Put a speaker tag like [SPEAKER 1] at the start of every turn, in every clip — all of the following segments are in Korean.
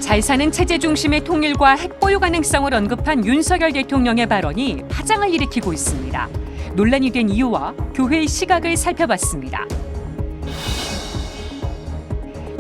[SPEAKER 1] 잘 사는 체제 중심의 통일과 핵보유 가능성을 언급한 윤석열 대통령의 발언이 파장을 일으키고 있습니다. 논란이 된 이유와 교회의 시각을 살펴봤습니다.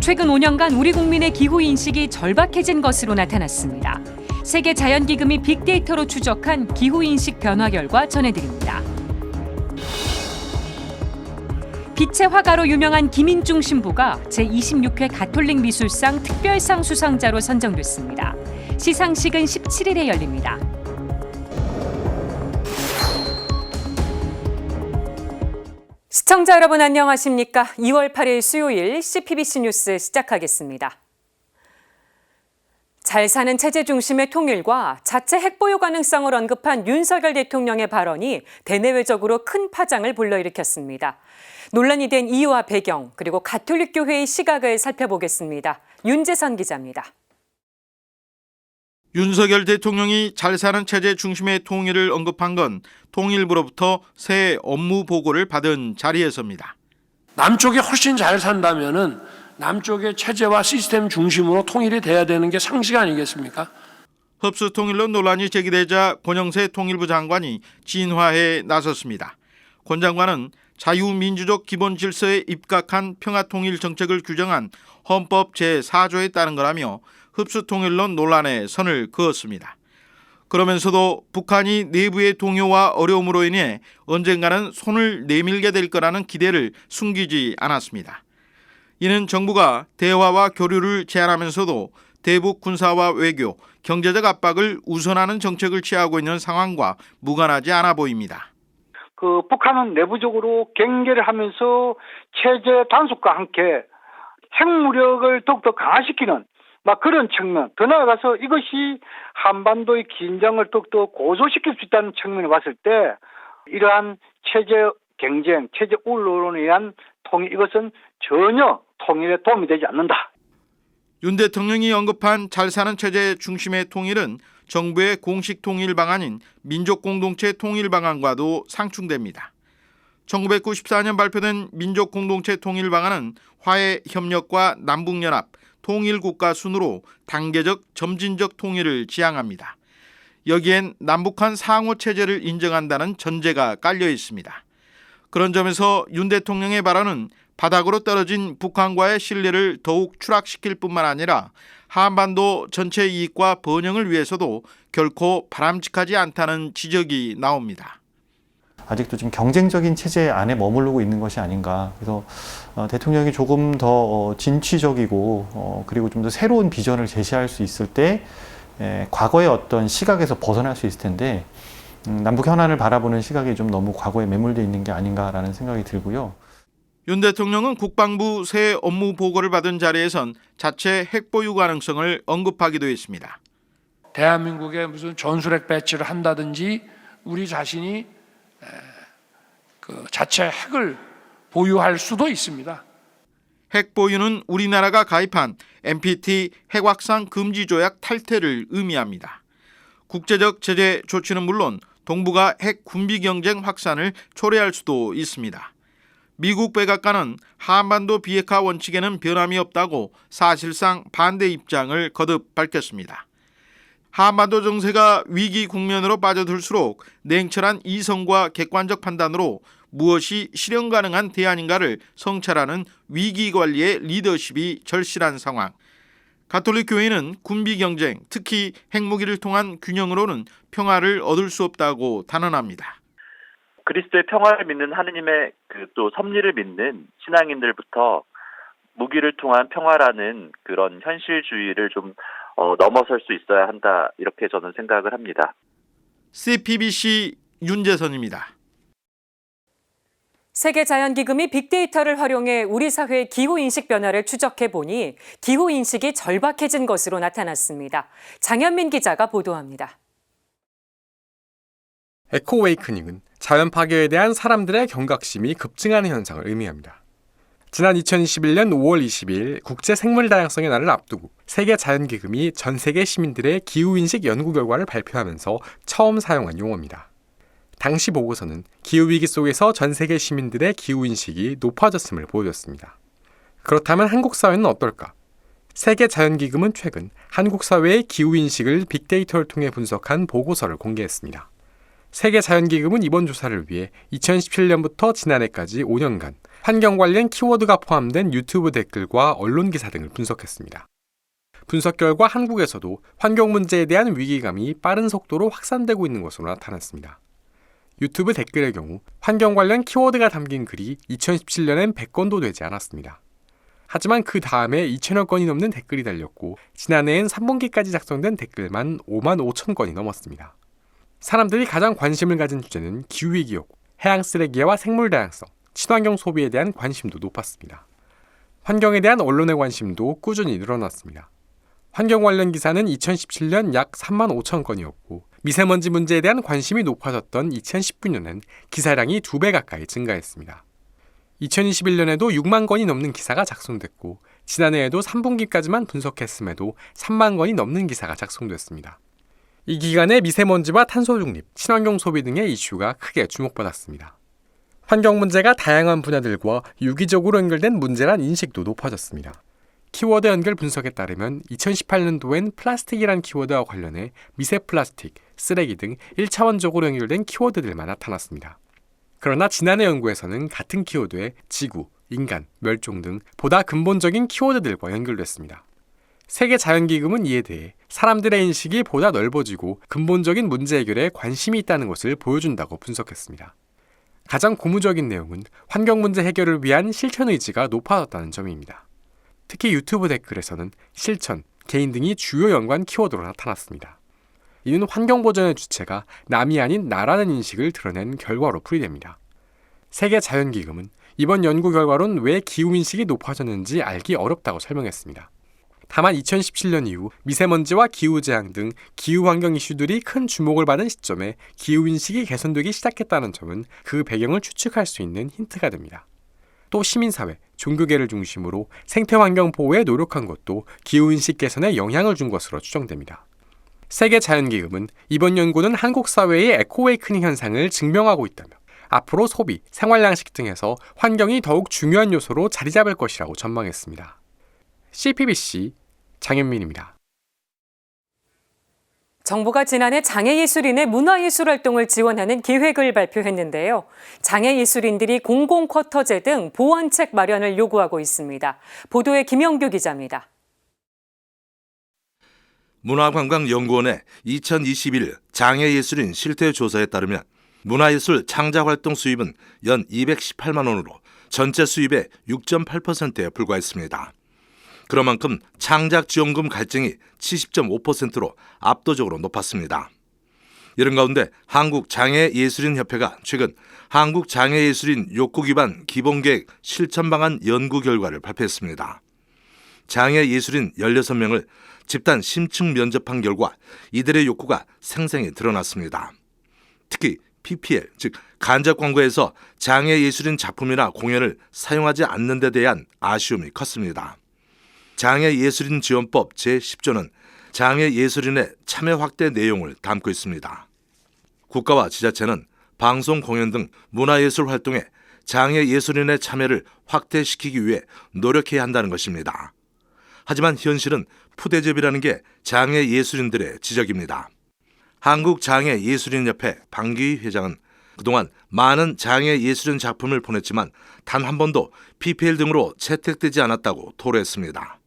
[SPEAKER 1] 최근 5년간 우리 국민의 기후 인식이 절박해진 것으로 나타났습니다. 세계자연기금이 빅데이터로 추적한 기후 인식 변화 결과 전해드립니다. 빛의 화가로 유명한 김인중 신부가 제26회 가톨릭 미술상 특별상 수상자로 선정됐습니다. 시상식은 17일에 열립니다. 시청자 여러분 안녕하십니까? 2월 8일 수요일 CPBC 뉴스 시작하겠습니다. 잘 사는 체제 중심의 통일과 자체 핵보유 가능성을 언급한 윤석열 대통령의 발언이 대내외적으로 큰 파장을 불러일으켰습니다. 논란이 된 이유와 배경, 그리고 가톨릭 교회의 시각을 살펴보겠습니다. 윤재선 기자입니다.
[SPEAKER 2] 윤석열 대통령이 잘 사는 체제 중심의 통일을 언급한 건 통일부로부터 새 업무 보고를 받은 자리에서입니다.
[SPEAKER 3] 남쪽이 훨씬 잘 산다면은 남쪽의 체제와 시스템 중심으로 통일이 돼야 되는 게 상식 아니겠습니까?
[SPEAKER 2] 흡수 통일론 논란이 제기되자 권영세 통일부 장관이 진화에 나섰습니다. 권 장관은 자유민주적 기본 질서에 입각한 평화통일 정책을 규정한 헌법 제4조에 따른 거라며 흡수 통일론 논란에 선을 그었습니다. 그러면서도 북한이 내부의 동요와 어려움으로 인해 언젠가는 손을 내밀게 될 거라는 기대를 숨기지 않았습니다. 이는 정부가 대화와 교류를 제한하면서도 대북 군사와 외교, 경제적 압박을 우선하는 정책을 취하고 있는 상황과 무관하지 않아 보입니다.
[SPEAKER 4] 북한은 내부적으로 경계를 하면서 체제 단속과 함께 핵무력을 더욱더 강화시키는 그런 측면, 더 나아가서 이것이 한반도의 긴장을 더욱더 고조시킬 수 있다는 측면을 봤을 때 이러한 체제 경쟁, 체제 우월론에 의한 통일, 이것은 전혀 통일에 도움이 되지 않는다.
[SPEAKER 2] 윤 대통령이 언급한 잘 사는 체제 중심의 통일은 정부의 공식 통일 방안인 민족공동체 통일 방안과도 상충됩니다. 1994년 발표된 민족공동체 통일 방안은 화해 협력과 남북연합, 통일국가 순으로 단계적 점진적 통일을 지향합니다. 여기엔 남북한 상호체제를 인정한다는 전제가 깔려 있습니다. 그런 점에서 윤 대통령의 발언은 바닥으로 떨어진 북한과의 신뢰를 더욱 추락시킬 뿐만 아니라 한반도 전체 이익과 번영을 위해서도 결코 바람직하지 않다는 지적이 나옵니다.
[SPEAKER 5] 아직도 좀 경쟁적인 체제 안에 머무르고 있는 것이 아닌가. 그래서 대통령이 조금 더 진취적이고 그리고 좀 더 새로운 비전을 제시할 수 있을 때 과거의 어떤 시각에서 벗어날 수 있을 텐데 남북 현안을 바라보는 시각이 좀 너무 과거에 매몰되어 있는 게 아닌가라는 생각이 들고요.
[SPEAKER 2] 윤 대통령은 국방부 새 업무 보고를 받은 자리에선 자체 핵보유 가능성을 언급하기도 했습니다.
[SPEAKER 3] 대한민국에 무슨 전술핵 배치를 한다든지 우리 자신이 자체 핵을 보유할 수도 있습니다.
[SPEAKER 2] 핵 보유는 우리나라가 가입한 NPT 핵확산 금지 조약 탈퇴를 의미합니다. 국제적 제재 조치는 물론 동북아 핵 군비 경쟁 확산을 초래할 수도 있습니다. 미국 백악관은 한반도 비핵화 원칙에는 변함이 없다고 사실상 반대 입장을 거듭 밝혔습니다. 한반도 정세가 위기 국면으로 빠져들수록 냉철한 이성과 객관적 판단으로 무엇이 실현 가능한 대안인가를 성찰하는 위기 관리의 리더십이 절실한 상황. 가톨릭 교회는 군비 경쟁, 특히 핵무기를 통한 균형으로는 평화를 얻을 수 없다고 단언합니다.
[SPEAKER 6] 그리스도의 평화를 믿는 하느님의 또 섭리를 믿는 신앙인들부터 무기를 통한 평화라는 그런 현실주의를 좀 넘어설 수 있어야 한다, 이렇게 저는 생각을 합니다.
[SPEAKER 2] CPBC 윤재선입니다.
[SPEAKER 1] 세계자연기금이 빅데이터를 활용해 우리 사회의 기후인식 변화를 추적해보니 기후인식이 절박해진 것으로 나타났습니다. 장현민 기자가 보도합니다.
[SPEAKER 7] 에코웨이크닝은 자연 파괴에 대한 사람들의 경각심이 급증하는 현상을 의미합니다. 지난 2021년 5월 20일 국제생물다양성의 날을 앞두고 세계자연기금이 전 세계 시민들의 기후인식 연구 결과를 발표하면서 처음 사용한 용어입니다. 당시 보고서는 기후위기 속에서 전 세계 시민들의 기후인식이 높아졌음을 보여줬습니다. 그렇다면 한국 사회는 어떨까? 세계자연기금은 최근 한국 사회의 기후인식을 빅데이터를 통해 분석한 보고서를 공개했습니다. 세계자연기금은 이번 조사를 위해 2017년부터 지난해까지 5년간 환경 관련 키워드가 포함된 유튜브 댓글과 언론 기사 등을 분석했습니다. 분석 결과 한국에서도 환경 문제에 대한 위기감이 빠른 속도로 확산되고 있는 것으로 나타났습니다. 유튜브 댓글의 경우 환경 관련 키워드가 담긴 글이 2017년엔 100건도 되지 않았습니다. 하지만 그 다음에 2천여 건이 넘는 댓글이 달렸고 지난해엔 3분기까지 작성된 댓글만 5만 5천 건이 넘었습니다. 사람들이 가장 관심을 가진 주제는 기후위기였고 해양 쓰레기와 생물 다양성, 친환경 소비에 대한 관심도 높았습니다. 환경에 대한 언론의 관심도 꾸준히 늘어났습니다. 환경 관련 기사는 2017년 약 3만 5천 건이었고 미세먼지 문제에 대한 관심이 높아졌던 2019년엔 기사량이 2배 가까이 증가했습니다. 2021년에도 6만 건이 넘는 기사가 작성됐고 지난해에도 3분기까지만 분석했음에도 3만 건이 넘는 기사가 작성됐습니다. 이 기간에 미세먼지와 탄소 중립, 친환경 소비 등의 이슈가 크게 주목받았습니다. 환경 문제가 다양한 분야들과 유기적으로 연결된 문제란 인식도 높아졌습니다. 키워드 연결 분석에 따르면 2018년도엔 플라스틱이란 키워드와 관련해 미세 플라스틱, 쓰레기 등 1차원적으로 연결된 키워드들만 나타났습니다. 그러나 지난해 연구에서는 같은 키워드에 지구, 인간, 멸종 등 보다 근본적인 키워드들과 연결됐습니다. 세계자연기금은 이에 대해 사람들의 인식이 보다 넓어지고 근본적인 문제 해결에 관심이 있다는 것을 보여준다고 분석했습니다. 가장 고무적인 내용은 환경 문제 해결을 위한 실천 의지가 높아졌다는 점입니다. 특히 유튜브 댓글에서는 실천, 개인 등이 주요 연관 키워드로 나타났습니다. 이는 환경보전의 주체가 남이 아닌 나라는 인식을 드러낸 결과로 풀이됩니다. 세계자연기금은 이번 연구 결과론 왜 기후인식이 높아졌는지 알기 어렵다고 설명했습니다. 다만 2017년 이후 미세먼지와 기후재앙 등 기후환경 이슈들이 큰 주목을 받은 시점에 기후인식이 개선되기 시작했다는 점은 그 배경을 추측할 수 있는 힌트가 됩니다. 또 시민사회, 종교계를 중심으로 생태환경 보호에 노력한 것도 기후인식 개선에 영향을 준 것으로 추정됩니다. 세계자연기금은 이번 연구는 한국 사회의 에코웨이크닝 현상을 증명하고 있다며 앞으로 소비, 생활양식 등에서 환경이 더욱 중요한 요소로 자리 잡을 것이라고 전망했습니다. CPBC 장현민입니다.
[SPEAKER 1] 정부가 지난해 장애예술인의 문화예술 활동을 지원하는 기획을 발표했는데요. 장애예술인들이 공공쿼터제 등 보완책 마련을 요구하고 있습니다. 보도에 김영규 기자입니다.
[SPEAKER 8] 문화관광연구원의 2021 장애예술인 실태조사에 따르면 문화예술 창작활동 수입은 연 218만 원으로 전체 수입의 6.8%에 불과했습니다. 그런 만큼 창작지원금 갈증이 70.5%로 압도적으로 높았습니다. 이런 가운데 한국장애예술인협회가 최근 한국장애예술인 욕구 기반 기본계획 실천 방안 연구 결과를 발표했습니다. 장애예술인 16명을 집단 심층 면접한 결과 이들의 욕구가 생생히 드러났습니다. 특히 PPL, 즉 간접 광고에서 장애예술인 작품이나 공연을 사용하지 않는 데 대한 아쉬움이 컸습니다. 장애예술인 지원법 제10조는 장애예술인의 참여 확대 내용을 담고 있습니다. 국가와 지자체는 방송, 공연 등 문화예술 활동에 장애예술인의 참여를 확대시키기 위해 노력해야 한다는 것입니다. 하지만 현실은 푸대접이라는 게 장애예술인들의 지적입니다. 한국장애예술인협회 방기희 회장은 그동안 많은 장애예술인 작품을 보냈지만 단 한 번도 PPL 등으로 채택되지 않았다고 토로했습니다.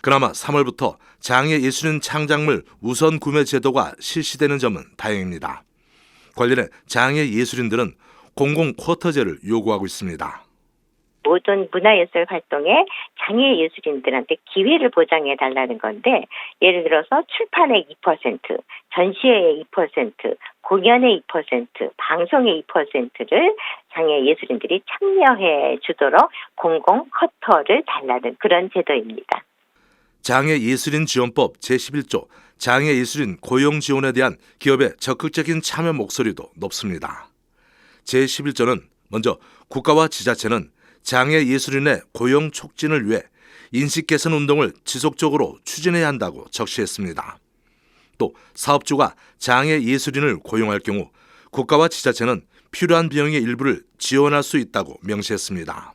[SPEAKER 8] 그나마 3월부터 장애예술인 창작물 우선 구매 제도가 실시되는 점은 다행입니다. 관련해 장애예술인들은 공공 쿼터제를 요구하고 있습니다.
[SPEAKER 9] 모든 문화예술 활동에 장애예술인들한테 기회를 보장해 달라는 건데, 예를 들어서 출판의 2%, 전시회의 2%, 공연의 2%, 방송의 2%를 장애예술인들이 참여해 주도록 공공 쿼터를 달라는 그런 제도입니다.
[SPEAKER 8] 장애예술인 지원법 제11조 장애예술인 고용 지원에 대한 기업의 적극적인 참여 목소리도 높습니다. 제11조는 먼저 국가와 지자체는 장애예술인의 고용 촉진을 위해 인식 개선 운동을 지속적으로 추진해야 한다고 적시했습니다. 또 사업주가 장애예술인을 고용할 경우 국가와 지자체는 필요한 비용의 일부를 지원할 수 있다고 명시했습니다.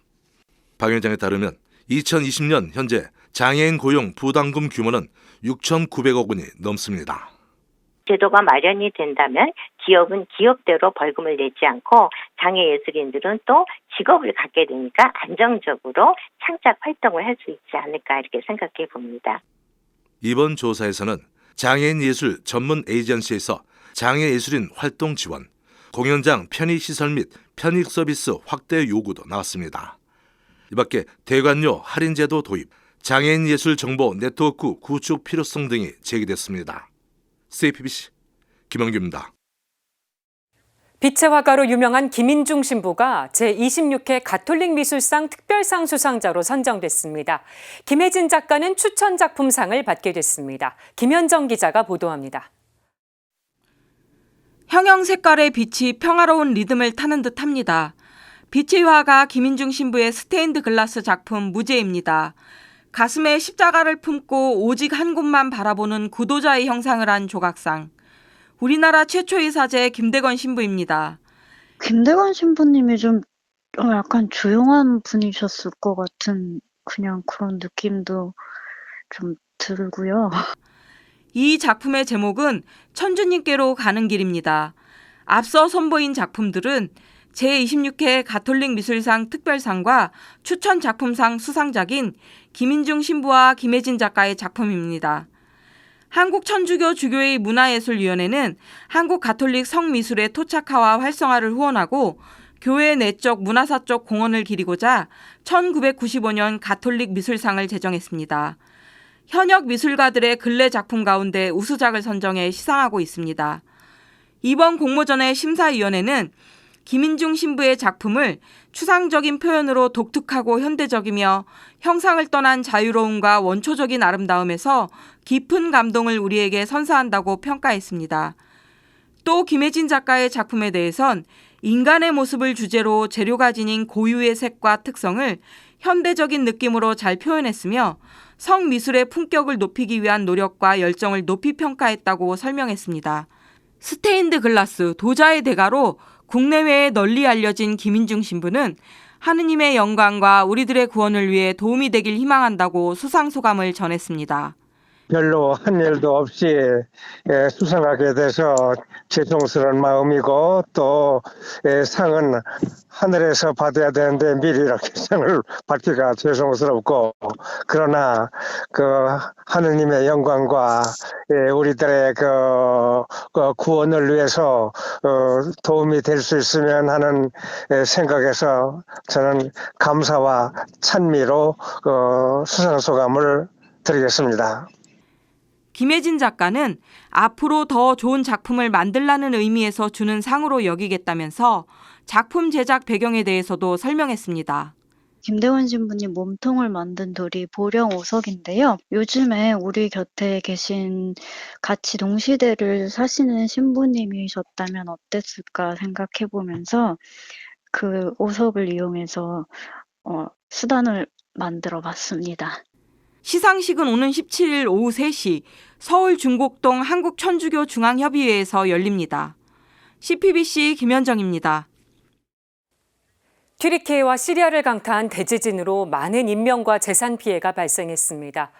[SPEAKER 8] 박 위원장에 따르면 2020년 현재 장애인 고용 부담금 규모는 6,900억 원이 넘습니다.
[SPEAKER 9] 제도가 마련이 된다면 기업은 기업대로 벌금을 내지 않고 장애예술인들은 또 직업을 갖게 되니까 안정적으로 창작 활동을 할 수 있지 않을까 이렇게 생각해 봅니다.
[SPEAKER 8] 이번 조사에서는 장애인 예술 전문 에이전시에서 장애예술인 활동 지원, 공연장 편의시설 및 편익 서비스 확대 요구도 나왔습니다. 이 밖에 대관료 할인제도 도입, 장애인 예술 정보 네트워크 구축 필요성 등이 제기됐습니다. CPBC 김영규입니다.
[SPEAKER 1] 빛의 화가로 유명한 김인중 신부가 제26회 가톨릭 미술상 특별상 수상자로 선정됐습니다. 김혜진 작가는 추천 작품상을 받게 됐습니다. 김현정 기자가 보도합니다.
[SPEAKER 10] 형형 색깔의 빛이 평화로운 리듬을 타는 듯합니다. 빛의 화가 김인중 신부의 스테인드 글라스 작품 무제입니다. 가슴에 십자가를 품고 오직 한 곳만 바라보는 구도자의 형상을 한 조각상. 우리나라 최초의 사제 김대건 신부입니다.
[SPEAKER 11] 김대건 신부님이 좀 약간 조용한 분이셨을 것 같은 그냥 그런 느낌도 좀 들고요.
[SPEAKER 10] 이 작품의 제목은 천주님께로 가는 길입니다. 앞서 선보인 작품들은 제26회 가톨릭 미술상 특별상과 추천 작품상 수상작인 김인중 신부와 김혜진 작가의 작품입니다. 한국천주교 주교회 문화예술위원회는 한국 가톨릭 성미술의 토착화와 활성화를 후원하고 교회 내적 문화사적 공헌을 기리고자 1995년 가톨릭 미술상을 제정했습니다. 현역 미술가들의 근래 작품 가운데 우수작을 선정해 시상하고 있습니다. 이번 공모전의 심사위원회는 김인중 신부의 작품을 추상적인 표현으로 독특하고 현대적이며 형상을 떠난 자유로움과 원초적인 아름다움에서 깊은 감동을 우리에게 선사한다고 평가했습니다. 또 김혜진 작가의 작품에 대해선 인간의 모습을 주제로 재료가 지닌 고유의 색과 특성을 현대적인 느낌으로 잘 표현했으며 성미술의 품격을 높이기 위한 노력과 열정을 높이 평가했다고 설명했습니다. 스테인드 글라스, 도자의 대가로 국내외에 널리 알려진 김인중 신부는 하느님의 영광과 우리들의 구원을 위해 도움이 되길 희망한다고 수상소감을 전했습니다.
[SPEAKER 12] 별로 한 일도 없이 수상하게 돼서 죄송스러운 마음이고 또 상은 하늘에서 받아야 되는데 미리 이렇게 상을 받기가 죄송스럽고 그러나 그 하느님의 영광과 우리들의 그 구원을 위해서 도움이 될 수 있으면 하는 생각에서 저는 감사와 찬미로 수상소감을 드리겠습니다.
[SPEAKER 10] 김혜진 작가는 앞으로 더 좋은 작품을 만들라는 의미에서 주는 상으로 여기겠다면서 작품 제작 배경에 대해서도 설명했습니다.
[SPEAKER 11] 김대건 신부님 몸통을 만든 돌이 보령 오석인데요. 요즘에 우리 곁에 계신 같이 동시대를 사시는 신부님이셨다면 어땠을까 생각해보면서 그 오석을 이용해서 수단을 만들어 봤습니다.
[SPEAKER 10] 시상식은 오는 17일 오후 3시 서울 중곡동 한국천주교 중앙협의회에서 열립니다. CPBC 김현정입니다.
[SPEAKER 1] 튀르키예와 시리아를 강타한 대지진으로 많은 인명과 재산 피해가 발생했습니다.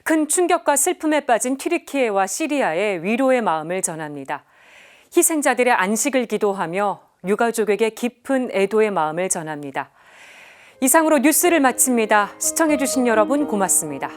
[SPEAKER 1] 큰 충격과 슬픔에 빠진 튀르키예와 시리아에 위로의 마음을 전합니다. 희생자들의 안식을 기도하며 유가족에게 깊은 애도의 마음을 전합니다. 이상으로 뉴스를 마칩니다. 시청해주신 여러분 고맙습니다.